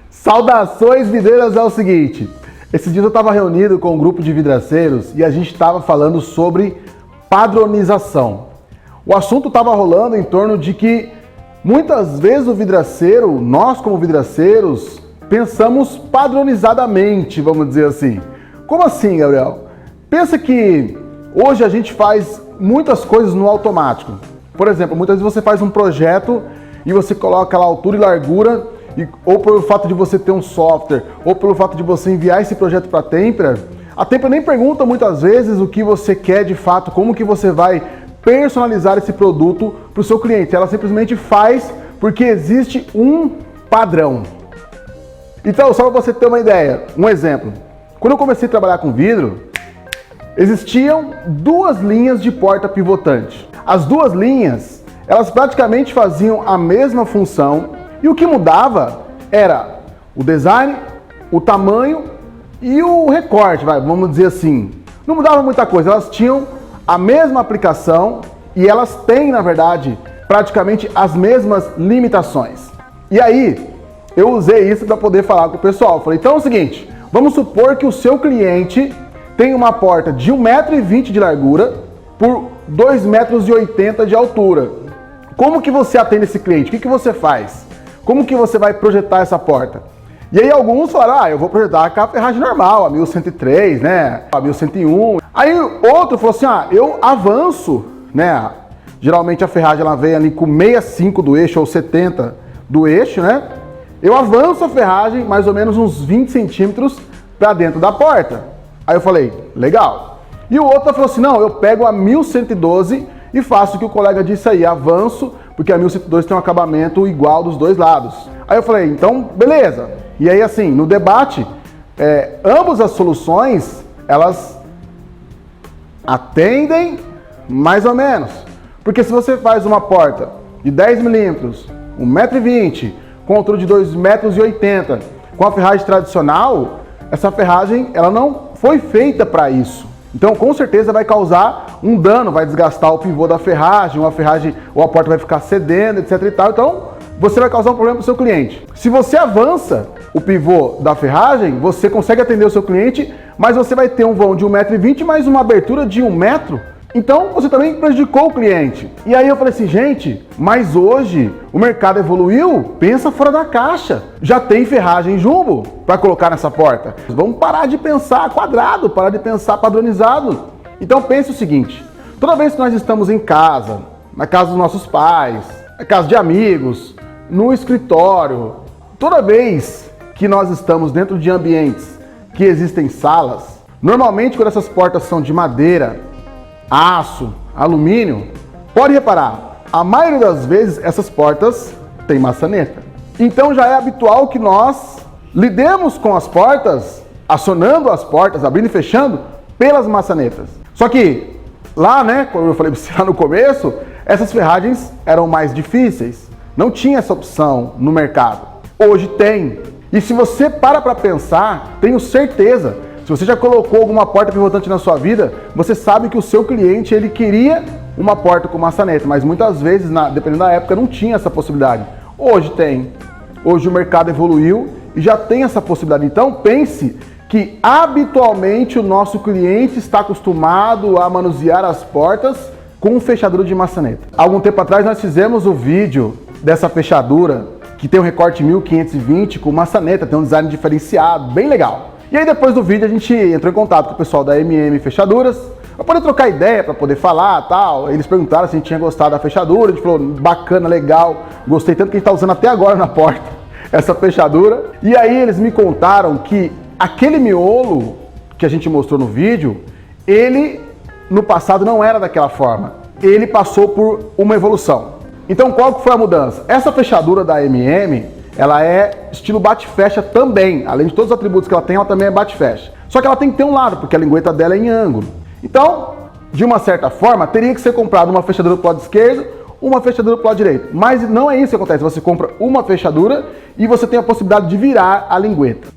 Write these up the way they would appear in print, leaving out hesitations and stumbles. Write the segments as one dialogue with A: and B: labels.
A: Saudações vidreiras, é o seguinte, esses dias eu estava reunido com um grupo de vidraceiros e a gente estava falando sobre padronização. O assunto estava rolando em torno de que muitas vezes o vidraceiro, nós como vidraceiros, pensamos padronizadamente, vamos dizer assim. Como assim, Gabriel? Pensa que hoje a gente faz muitas coisas no automático. Por exemplo, muitas vezes você faz um projeto e você coloca lá altura e largura, ou pelo fato de você ter um software, ou pelo fato de você enviar esse projeto para a Tempera nem pergunta muitas vezes o que você quer de fato, como que você vai personalizar esse produto para o seu cliente. Ela simplesmente faz porque existe um padrão. Então, só para você ter uma ideia, um exemplo. Quando eu comecei a trabalhar com vidro, existiam duas linhas de porta pivotante. As duas linhas, elas praticamente faziam a mesma função e o que mudava era o design, o tamanho e o recorte, vamos dizer assim. Não mudava muita coisa, elas tinham a mesma aplicação e elas têm, na verdade, praticamente as mesmas limitações. E aí, eu usei isso para poder falar com o pessoal. Falei, então é o seguinte, vamos supor que o seu cliente tem uma porta de 1,20 m de largura por 2,80 m de altura. Como que você atende esse cliente? O que você faz? Como que você vai projetar essa porta? E aí alguns falaram, eu vou projetar com a ferragem normal, a 1103, né? A 1101. Aí outro falou assim, eu avanço, né? Geralmente a ferragem ela vem ali com 65 do eixo ou 70 do eixo, né? Eu avanço a ferragem mais ou menos uns 20 centímetros para dentro da porta. Aí eu falei, legal. E o outro falou assim, não, eu pego a 1112 e faço o que o colega disse aí, avanço, porque a 1112 tem um acabamento igual dos dois lados. Aí eu falei, então, beleza. E aí assim, no debate, ambas as soluções, elas atendem mais ou menos. Porque se você faz uma porta de 10 milímetros, 1,20 m, com altura de 2,80 m, com a ferragem tradicional, essa ferragem ela não foi feita para isso. Então, com certeza vai causar um dano, vai desgastar o pivô da ferragem, ou a porta vai ficar cedendo, etc e tal. Então, você vai causar um problema para o seu cliente. Se você avança o pivô da ferragem, você consegue atender o seu cliente, mas você vai ter um vão de 1,20 m mais uma abertura de 1 m. Então, você também prejudicou o cliente. E aí eu falei assim, gente, mas hoje o mercado evoluiu, pensa fora da caixa. Já tem ferragem jumbo para colocar nessa porta. Vamos parar de pensar quadrado, parar de pensar padronizado. Então pense o seguinte, toda vez que nós estamos em casa, na casa dos nossos pais, na casa de amigos, no escritório, toda vez que nós estamos dentro de ambientes que existem salas, normalmente quando essas portas são de madeira, aço, alumínio, pode reparar, a maioria das vezes essas portas têm maçaneta. Então já é habitual que nós lidemos com as portas, acionando as portas, abrindo e fechando pelas maçanetas. Só que lá, né, como eu falei para você lá no começo, essas ferragens eram mais difíceis. Não tinha essa opção no mercado. Hoje tem. E se você para pensar, tenho certeza, se você já colocou alguma porta pivotante na sua vida, você sabe que o seu cliente ele queria uma porta com maçaneta, mas muitas vezes, dependendo da época, não tinha essa possibilidade. Hoje tem. Hoje o mercado evoluiu e já tem essa possibilidade. Então pense que habitualmente o nosso cliente está acostumado a manusear as portas com fechadura de maçaneta. Algum tempo atrás nós fizemos o vídeo dessa fechadura que tem um recorte 1520 com maçaneta, tem um design diferenciado, bem legal. E aí depois do vídeo a gente entrou em contato com o pessoal da MM Fechaduras para poder trocar ideia, para poder falar tal. Eles perguntaram se a gente tinha gostado da fechadura, a gente falou bacana, legal, gostei tanto que a gente está usando até agora na porta essa fechadura. E aí eles me contaram que aquele miolo que a gente mostrou no vídeo, ele no passado não era daquela forma, ele passou por uma evolução. Então qual que foi a mudança? Essa fechadura da MM, ela é estilo bate-fecha também. Além de todos os atributos que ela tem, ela também é bate-fecha. Só que ela tem que ter um lado, porque a lingueta dela é em ângulo. Então, de uma certa forma, teria que ser comprado uma fechadura pro lado esquerdo, uma fechadura pro lado direito. Mas não é isso que acontece. Você compra uma fechadura e você tem a possibilidade de virar a lingueta.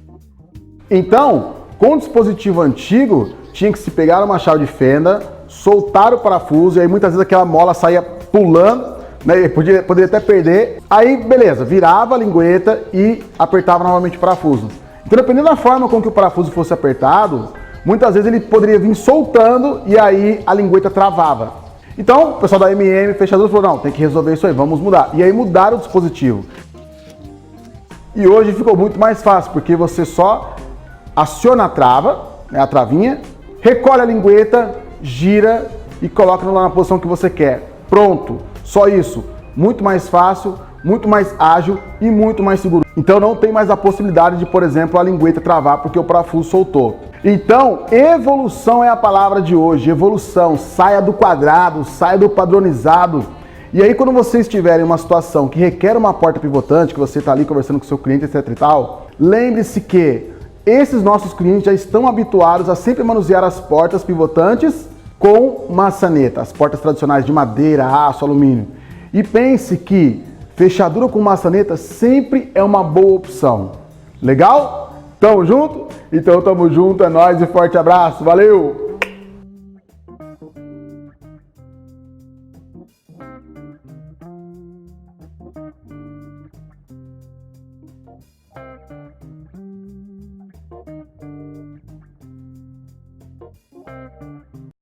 A: Então, com o dispositivo antigo, tinha que se pegar uma chave de fenda, soltar o parafuso, e aí muitas vezes aquela mola saía pulando, né? Poderia até perder. Aí, beleza, virava a lingueta e apertava novamente o parafuso. Então, dependendo da forma com que o parafuso fosse apertado, muitas vezes ele poderia vir soltando e aí a lingueta travava. Então, o pessoal da MM Fechaduras falou, não, tem que resolver isso aí, vamos mudar. E aí mudaram o dispositivo. E hoje ficou muito mais fácil, porque você só aciona a trava, né, a travinha, recolhe a lingueta, gira e coloca lá na posição que você quer. Pronto, só isso. Muito mais fácil, muito mais ágil e muito mais seguro. Então não tem mais a possibilidade de, por exemplo, a lingueta travar porque o parafuso soltou. Então, evolução é a palavra de hoje. Evolução, saia do quadrado, saia do padronizado. E aí, quando vocês estiverem em uma situação que requer uma porta pivotante, que você está ali conversando com o seu cliente, etc e tal, lembre-se que esses nossos clientes já estão habituados a sempre manusear as portas pivotantes com maçaneta, as portas tradicionais de madeira, aço, alumínio. E pense que fechadura com maçaneta sempre é uma boa opção. Legal? Tamo junto? Então tamo junto, é nóis e forte abraço, valeu!